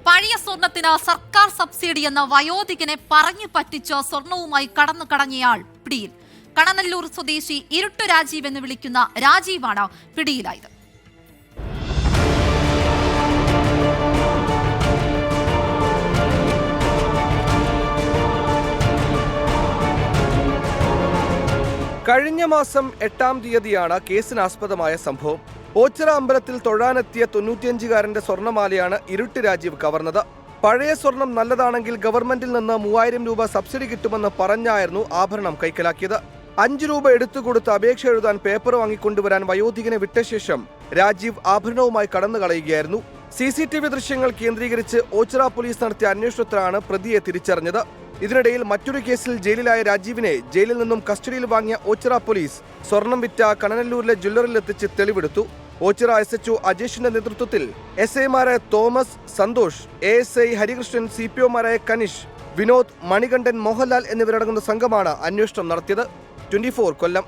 പഴയ സ്വർണത്തിന് സർക്കാർ സബ്സിഡി എന്ന വയോധികനെ പറഞ്ഞു പറ്റിച്ച് സ്വർണവുമായി കടന്നയാൾ പിടിയിൽ. കണനല്ലൂർ സ്വദേശി ഇരുട്ടു രാജീവ് എന്ന് വിളിക്കുന്ന രാജീവാണ് പിടിയിലായത്. കഴിഞ്ഞ മാസം 8-ാം തീയതിയാണ് കേസിനാസ്പദമായ സംഭവം. ഓച്ചിറ അമ്പലത്തിൽ തൊഴാനെത്തിയ 95-കാരന്റെ സ്വർണ്ണമാലയാണ് ഇരുട്ട് രാജീവ് കവർന്നത്. പഴയ സ്വർണം നല്ലതാണെങ്കിൽ ഗവൺമെന്റിൽ നിന്ന് 3000 രൂപ സബ്സിഡി കിട്ടുമെന്ന് പറഞ്ഞായിരുന്നു ആഭരണം കൈക്കലാക്കിയത്. 5 രൂപ എടുത്തുകൊടുത്ത് അപേക്ഷ എഴുതാൻ പേപ്പർ വാങ്ങിക്കൊണ്ടുവരാൻ വയോധികനെ വിട്ട ശേഷം രാജീവ് ആഭരണവുമായി കടന്നു കളയുകയായിരുന്നു. CCTV ദൃശ്യങ്ങൾ കേന്ദ്രീകരിച്ച് ഓച്ചിറ പോലീസ് നടത്തിയ അന്വേഷണത്തിലാണ് പ്രതിയെ തിരിച്ചറിഞ്ഞത്. ഇതിനിടയിൽ മറ്റൊരു കേസിൽ ജയിലിലായ രാജീവിനെ ജയിലിൽ നിന്നും കസ്റ്റഡിയിൽ വാങ്ങിയ ഓച്ചിറ പോലീസ് സ്വർണം വിറ്റ കണനല്ലൂരിലെ ജ്വല്ലറിലെത്തിച്ച് തെളിവെടുത്തു. ഓച്ചിറ SHO അജേഷിന്റെ നേതൃത്വത്തിൽ SIമാരായ തോമസ്, സന്തോഷ്, ASI ഹരികൃഷ്ണൻ, CPOമാരായ കനിഷ്, വിനോദ്, മണികണ്ഠൻ, മോഹൻലാൽ എന്നിവരടങ്ങുന്ന സംഘമാണ് അന്വേഷണം നടത്തിയത്. 24 കൊല്ലം.